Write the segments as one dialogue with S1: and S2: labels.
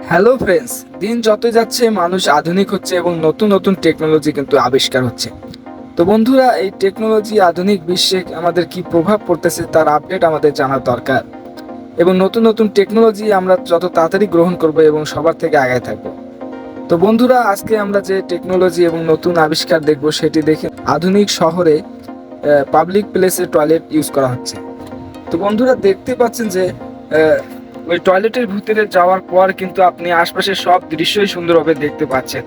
S1: Hello friends, দিন যত যাচ্ছে মানুষ আধুনিক হচ্ছে এবং নতুন নতুন টেকনোলজি কিন্তু আবিষ্কার হচ্ছে। তো বন্ধুরা, এই টেকনোলজি আধুনিক বিশ্বে আমাদের কি প্রভাব পড়তেছে তার আপডেট আমাদের জানার দরকার। এবং নতুন নতুন টেকনোলজি আমরা যত তাড়াতাড়ি গ্রহণ করব এবং সবার থেকে আগায় থাকবো। তো বন্ধুরা, আজকে আমরা যে টেকনোলজি এবং নতুন আবিষ্কার দেখব সেটি দেখে আধুনিক শহরে পাবলিক প্লেসে টয়লেট ইউজ করা হচ্ছে। তো বন্ধুরা, দেখতে পাচ্ছেন যে ওই টয়লেটের ভিতরে যাওয়ার পর কিন্তু আপনি আশপাশের সব দৃশ্যই সুন্দরভাবে দেখতে পাচ্ছেন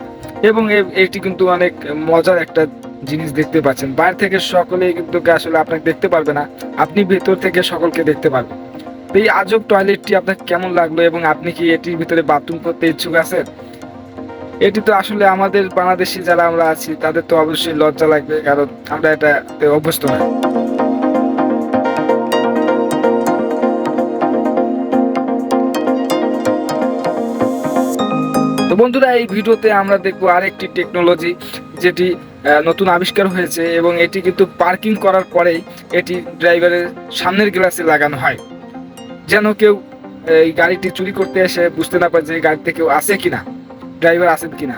S1: এবং এটি কিন্তু অনেক মজার একটা জিনিস দেখতে পাচ্ছেন। বাইরে থেকে সকলেই কিন্তু আসলে আপনাকে দেখতে পারবে না, আপনি ভেতর থেকে সকলকে দেখতে পারবেন। তো এই আজব টয়লেটটি আপনার কেমন লাগলো এবং আপনি কি এটির ভিতরে বাথরুম করতে ইচ্ছুক আছেন? এটি তো আসলে আমাদের বাংলাদেশি যারা আমরা আছি তাদের তো অবশ্যই লজ্জা লাগবে, কারণ আমরা এটাতে অভ্যস্ত না। তো বন্ধুরা, এই ভিডিওতে আমরা দেখবো আরেকটি টেকনোলজি যেটি নতুন আবিষ্কার হয়েছে এবং এটি কিন্তু পার্কিং করার পরেই এটি ড্রাইভারের সামনের গ্লাসে লাগানো হয়, যেন কেউ এই গাড়িটি চুরি করতে এসে বুঝতে না পারে যে এই গাড়িতে কেউ আছে কিনা, ড্রাইভার আছেন কিনা।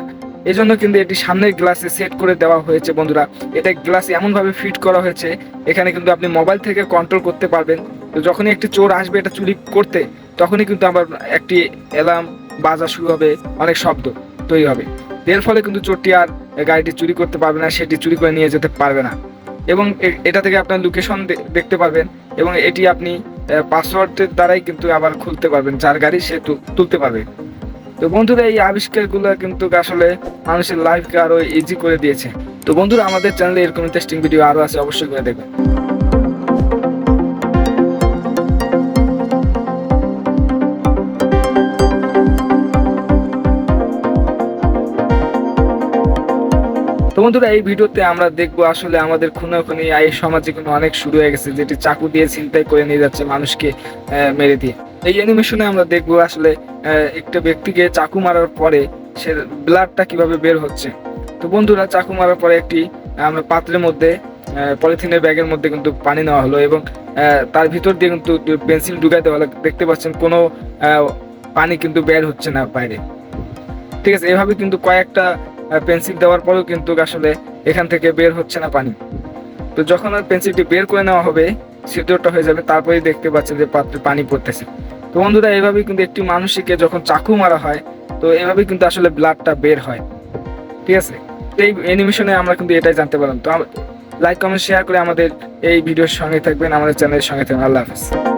S1: এই জন্য কিন্তু এটি সামনের গ্লাসে সেট করে দেওয়া হয়েছে বন্ধুরা। এটা গ্লাসে এমনভাবে ফিট করা হয়েছে, এখানে কিন্তু আপনি মোবাইল থেকে কন্ট্রোল করতে পারবেন। তো যখনই একটি চোর আসবে এটা চুরি করতে, তখনই কিন্তু আবার একটি অ্যালার্ম বাজা শুরু হবে, অনেক শব্দ তৈরি হবে। এর ফলে কিন্তু চোরটি আর গাড়িটি চুরি করতে পারবে না, সেটি চুরি করে নিয়ে যেতে পারবে না। এবং এটা থেকে আপনার লোকেশন দেখতে পারবেন এবং এটি আপনি পাসওয়ার্ডের দ্বারাই কিন্তু আবার খুলতে পারবেন, যার গাড়ি সে তুলতে পারবে। তো বন্ধুরা, এই আবিষ্কারগুলো কিন্তু আসলে মানুষের লাইফকে আরো ইজি করে দিয়েছে। তো বন্ধুরা, আমাদের চ্যানেলে এরকম ইন্টারেস্টিং ভিডিও আরো আছে, অবশ্যই করে দেখবেন। তো বন্ধুরা, এই ভিডিওতে আমরা দেখবো আসলে আমাদের খুনাখুনি এই সমাজে কিন্তু অনেক শুরু হয়ে গেছে, যেটি চাকু দিয়ে ছিনতাই করে নিয়ে যাচ্ছে মানুষকে মেরে দিয়ে। এই অ্যানিমেশনে আমরা দেখবো আসলে একটা ব্যক্তিকে চাকু মারার পরে সে ব্লাডটা কিভাবে বের হচ্ছে। তো বন্ধুরা, চাকু মারার পরে একটি আমরা পাত্রের মধ্যে পলিথিনের ব্যাগের মধ্যে কিন্তু পানি নেওয়া হলো এবং তার ভিতর দিয়ে কিন্তু পেন্সিল ঢুকাই দেওয়া হলো। দেখতে পাচ্ছেন কোনো পানি কিন্তু বের হচ্ছে না বাইরে। ঠিক আছে, এভাবে কিন্তু কয়েকটা পেন্সিল দেওয়ার পরেও কিন্তু আসলে এখান থেকে বের হচ্ছে না পানি। তো যখন আর পেন্সিলটি বের করে নেওয়া হবে, ছিদ্রটা হয়ে যাবে, তারপরেই দেখতে পাচ্ছেন যে পাত্রে পানি পড়তেছে। তো বন্ধুরা, এইভাবেই কিন্তু একটি মানুষকে যখন চাকু মারা হয়, তো এভাবেই কিন্তু আসলে ব্লাডটা বের হয়। ঠিক আছে, এই অ্যানিমেশনে আমরা কিন্তু এটাই জানতে পারলাম। তো লাইক কমেন্ট শেয়ার করে আমাদের এই ভিডিওর সঙ্গে থাকবেন, আমাদের চ্যানেলের সঙ্গে থাকবেন। আল্লাহ হাফেজ।